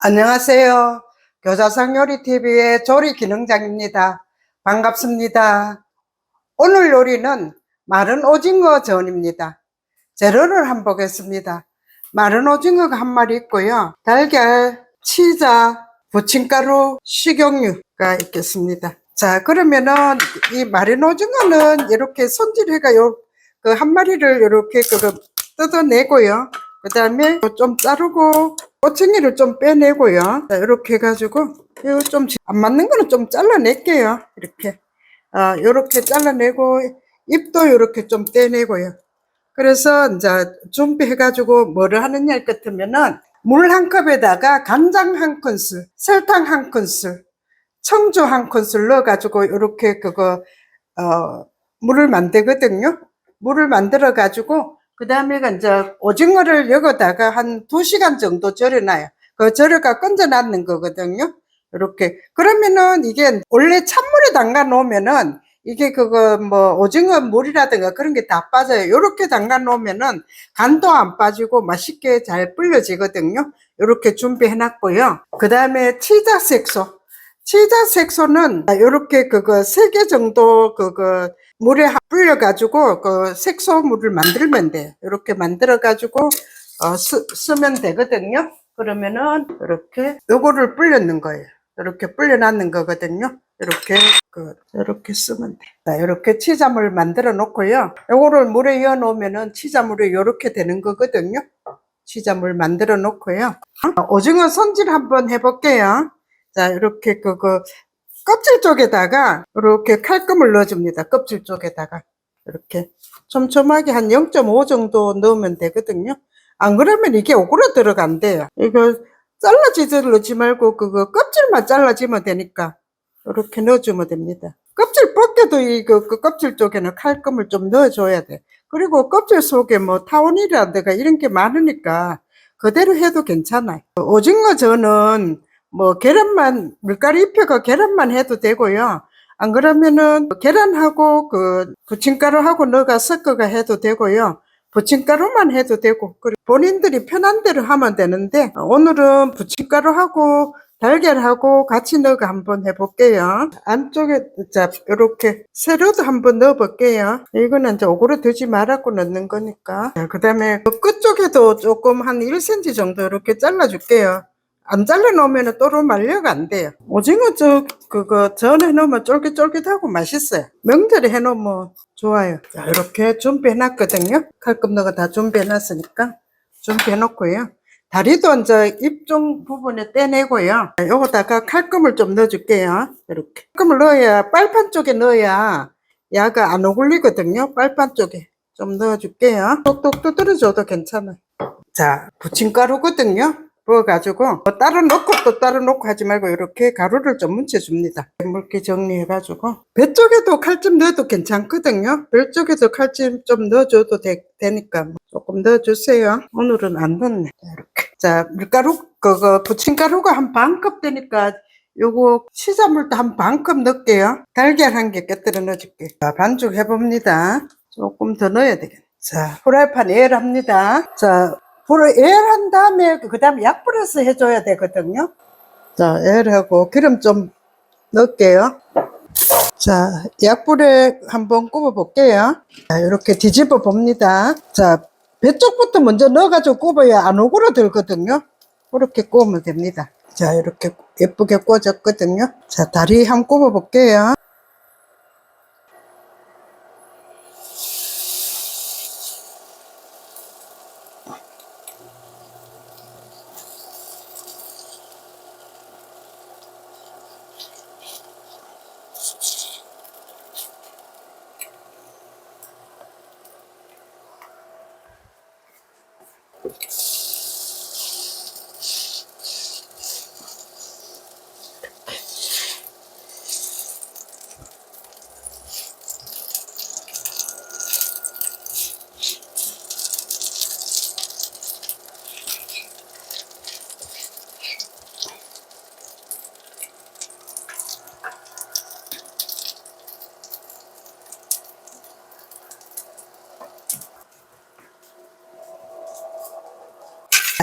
안녕하세요. 교자상 요리TV의 조리 기능장입니다. 반갑습니다. 오늘 요리는 마른 오징어 전입니다. 재료를 한번 보겠습니다. 마른 오징어가 한 마리 있고요. 달걀, 치자, 부침가루, 식용유가 있겠습니다. 자, 그러면은 이 마른 오징어는 이렇게 손질해가 그 한 마리를 이렇게 뜯어내고요. 그 다음에 좀 자르고 꼬챙이를 좀 빼내고요. 자, 이렇게 해가지고 이거 좀 안 맞는 거는 좀 잘라낼게요. 이렇게 이렇게 잘라내고 잎도 이렇게 좀 떼내고요. 그래서 이제 준비해가지고 뭐를 하느냐 같으면은 물 한 컵에다가 간장 한 큰술, 설탕 한 큰술, 청주 한 큰술 넣어가지고 이렇게 물을 만들거든요. 물을 만들어 가지고 그 다음에 이제 오징어를 여기다가 한 2시간 정도 절여놔요. 그 절여가 건져 놨는 거거든요. 이렇게 그러면은 이게 원래 찬물에 담가 놓으면은 이게 뭐 오징어 물이라든가 그런 게 다 빠져요. 이렇게 담가 놓으면은 간도 안 빠지고 맛있게 잘 불려지거든요. 이렇게 준비해 놨고요. 그 다음에 치자 색소는 이렇게 3개 정도 물에 불려가지고 그 색소물을 만들면 돼요. 이렇게 만들어가지고 쓰면 되거든요. 그러면은 이렇게 요거를 불려놓는 거예요. 이렇게 불려놨는 거거든요. 이렇게 쓰면 돼. 자, 이렇게 치자물 만들어 놓고요. 요거를 물에 이어 놓으면은 치자물이 이렇게 되는 거거든요. 치자물 만들어 놓고요. 오징어 손질 한번 해볼게요. 자, 이렇게 껍질 쪽에다가 이렇게 칼금을 넣어줍니다. 껍질 쪽에다가 이렇게 촘촘하게 한 0.5 정도 넣으면 되거든요. 안 그러면 이게 오그라 들어간대요. 이거 넣지 말고 껍질만 잘라지면 되니까 이렇게 넣어주면 됩니다. 껍질 벗겨도 그 껍질 쪽에는 칼금을 좀 넣어줘야 돼. 그리고 껍질 속에 뭐 타원이라든가 이런 게 많으니까 그대로 해도 괜찮아요. 오징어 전은 뭐 계란만 밀가루 입혀가 계란만 해도 되고요. 안 그러면은 계란하고 부침가루하고 넣어가 섞어가 해도 되고요. 부침가루만 해도 되고 본인들이 편한 대로 하면 되는데 오늘은 부침가루하고 달걀하고 같이 넣어가 한번 해볼게요. 안쪽에 자 이렇게 세로도 한번 넣어 볼게요. 이거는 이제 오그라 들지 말라고 넣는 거니까. 그 다음에 끝쪽에도 조금 한 1cm 정도 이렇게 잘라 줄게요. 안 잘라 놓으면 또로 말려가 안 돼요. 오징어 전에 넣으면 쫄깃쫄깃하고 맛있어요. 명절에 해 놓으면 좋아요. 자, 이렇게 준비해 놨거든요. 칼금 넣어 다 준비해 놨으니까 준비해 놓고요. 다리도 이제 입종 부분에 떼내고요. 요거다가 칼금을 좀 넣어줄게요. 이렇게 칼금을 넣어야 빨판 쪽에 넣어야 야가 안 오글리거든요. 빨판 쪽에 좀 넣어줄게요. 똑똑 두드려줘도 괜찮아요. 자, 부침가루거든요. 부어가지고 따로 넣고 또 따로 넣고 하지 말고 이렇게 가루를 좀 뭉쳐줍니다. 물기 정리해가지고 배 쪽에도 칼집 넣어도 괜찮거든요. 배 쪽에도 칼집 좀 넣어줘도 되니까 조금 넣어주세요. 오늘은 안 넣네. 이렇게. 자, 밀가루 부침가루가 한 반컵 되니까 요거 치자물도 한 반컵 넣을게요. 달걀 한 개 곁들여 넣어줄게. 자, 반죽 해봅니다. 조금 더 넣어야 되겠네. 자, 프라이팬 에어합니다. 자, 불을 에어한 다음에 그 다음에 약불에서 해줘야 되거든요. 자, 에어하고 기름 좀 넣을게요. 자, 약불에 한번 굽어 볼게요. 자, 이렇게 뒤집어 봅니다. 자, 배 쪽부터 먼저 넣어가지고 굽어야 안 오그라들거든요. 그렇게 구우면 됩니다. 자, 이렇게 예쁘게 구워졌거든요. 자, 다리 한번 굽어 볼게요.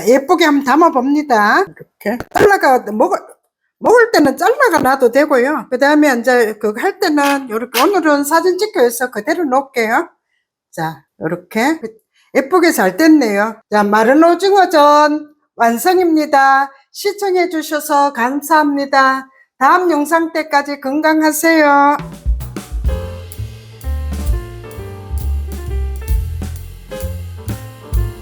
예쁘게 한번 담아 봅니다. 이렇게 먹을 때는 잘라가 놔도 되고요. 그 다음에 이제 그거 할 때는 이렇게 오늘은 사진 찍기 위해서 그대로 놓을게요. 자, 이렇게 예쁘게 잘 됐네요. 자, 마른 오징어전 완성입니다. 시청해 주셔서 감사합니다. 다음 영상 때까지 건강하세요.